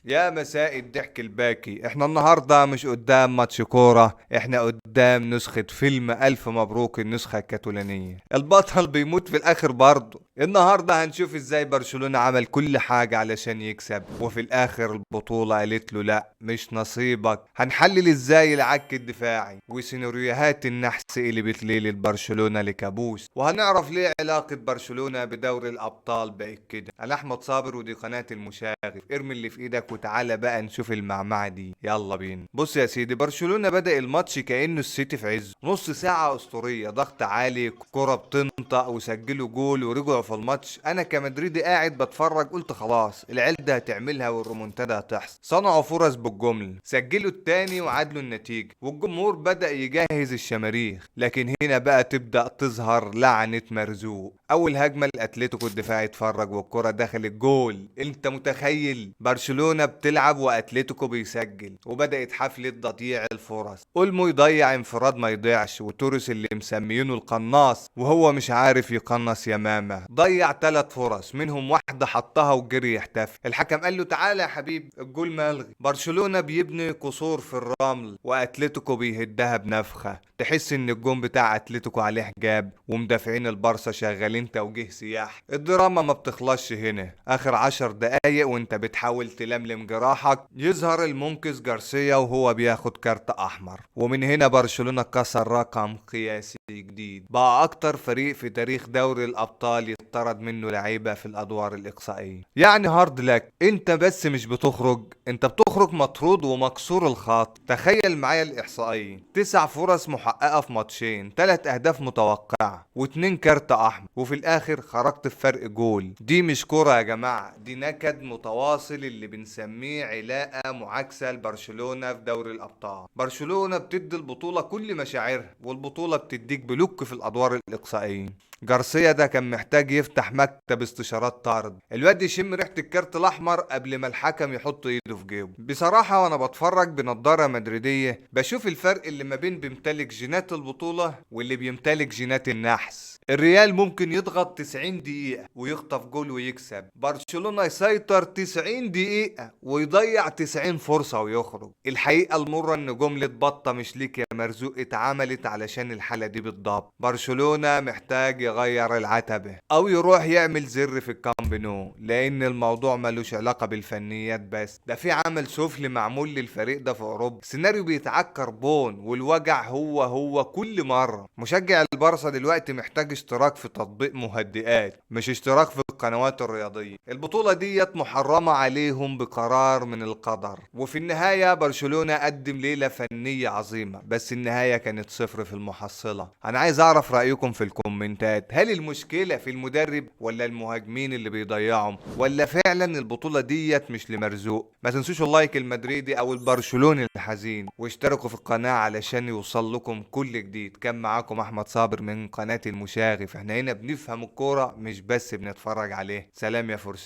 يا مساء الضحك الباكي، احنا النهاردة مش قدام ماتش كورة، احنا قدام نسخة فيلم ألف مبروك النسخة الكتالونية. البطل بيموت في الآخر برضه. النهاردة هنشوف ازاي برشلونة عمل كل حاجة علشان يكسب، وفي الآخر البطولة قالت له لا مش نصيبك. هنحلل ازاي العك الدفاعي وسيناريوهات النحس اللي بتليل برشلونة لكابوس، وهنعرف ليه علاقة برشلونة بدوري الأبطال بقت كده. أنا أحمد صابر ودي قناة المشاهد. ارمي اللي في ايدك وتعالى بقى نشوف المعمعة دي، يلا بينا. بص يا سيدي، برشلونة بدأ الماتش كأنه السيتي في عز نص ساعة أسطورية، ضغط عالي، كرة بتنطق وسجلوا جول ورجعوا في الماتش. أنا كمدريدي قاعد بتفرج قلت خلاص العيال ده هتعملها والريمونتادا هتحصل. صنعوا فرص بالجمل، سجلوا التاني وعدلوا النتيجة، والجمهور بدأ يجهز الشماريخ. لكن هنا بقى تبدأ تظهر لعنة مرزوق. أول هجمة لأتلتيكو، الدفاع اتفرج والكرة دخلت جول. انت متخيل برشلونة بتلعب واتلتيكو بيسجل، وبدأت حفلة تضييع الفرص. اولمو يضيع انفراد ما يضيعش، وتوريس اللي مسميينه القناص وهو مش عارف يقنص يمامه ضيع 3 فرص منهم واحدة حطها وجري يحتفل. الحكم قال له تعالى يا حبيبي الجول ملغي. برشلونة بيبني قصور في الرمل واتلتيكو بيهدها بنفخة. تحس ان الجون بتاع اتلتيكو عليه حجاب، ومدافعين البارسا شغالين توجيه سياح. الدراما ما بتخلصش هنا. اخر 10 دقايق وانت بتحاول تلملم جراحك، يظهر المنقذ جارسيا وهو بياخد كارت احمر. ومن هنا برشلونة كسر رقم قياسي جديد، بقى اكتر فريق في تاريخ دوري الابطال يطرد منه لعيبة في الادوار الاقصائية. يعني هارد لك، انت بس مش بتخرج، انت بتخرج مطرود ومكسور الخط. تخيل معايا الاحصائية: 9 فرص محققة في ماتشين، 3 اهداف متوقعة، و2 كارت احمر، وفي الاخر خرجت في فرق جول. دي مش كرة يا جماعة، دي نكد متواصل اللي بنسميه علاقة معاكسة لبرشلونة في دوري الابطال. برشلونة بتدي البطولة كل مشاعرها، والبطولة بتديك بلوك في الادوار الاقصائية. جارسيا ده كان محتاج يفتح مكتب استشارات طارد، الواد يشم ريحة الكارت الاحمر قبل ما الحكم يحط ايده في جيبه. بصراحة وانا بتفرج بنضارة مدريدية بشوف الفرق اللي ما بين بيمتلك جينات البطولة واللي بيمتلك جينات النحس. الريال ممكن يضغط 90 دقيقة ويخطف جول ويكسب، برشلونة يسيطر 90 دقيقة ويضيع 90 فرصة ويخرج. الحقيقة المرة ان جملة بطة مش ليك يا مرزوق اتعملت علشان الحالة دي بالضبط. برشلونة محتاج يغير العتبة او يروح يعمل زر في الكامب نو، لان الموضوع ملوش علاقة بالفنيات بس، ده في عمل سفلي معمول للفريق ده في اوروبا. سيناريو بيتعاد كربون، والوجع هو كل مرة. مشجع البارسا دلوقتي محتاج اشتراك في تطبيق مهدئات، مش اشتراك في القنوات الرياضية. البطولة ديت محرمة عليهم بقرار من القدر. وفي النهاية برشلونة قدم ليلة فنية عظيمة، بس النهاية كانت صفر في المحصلة. انا عايز اعرف رأيكم في الكومنتات، هل المشكلة في المدرب ولا المهاجمين اللي بيضيعهم، ولا فعلا البطولة ديت مش لمرزوق؟ ما تنسوش اللايك المدريدي او البرشلوني الحزين، واشتركوا في القناة علشان يوصل لكم كل جديد. كان معاكم احمد صابر من قناة المشاغف. احنا هنا بنفهم الكورة مش بس بنتفرج عليه. سلام يا فرسان.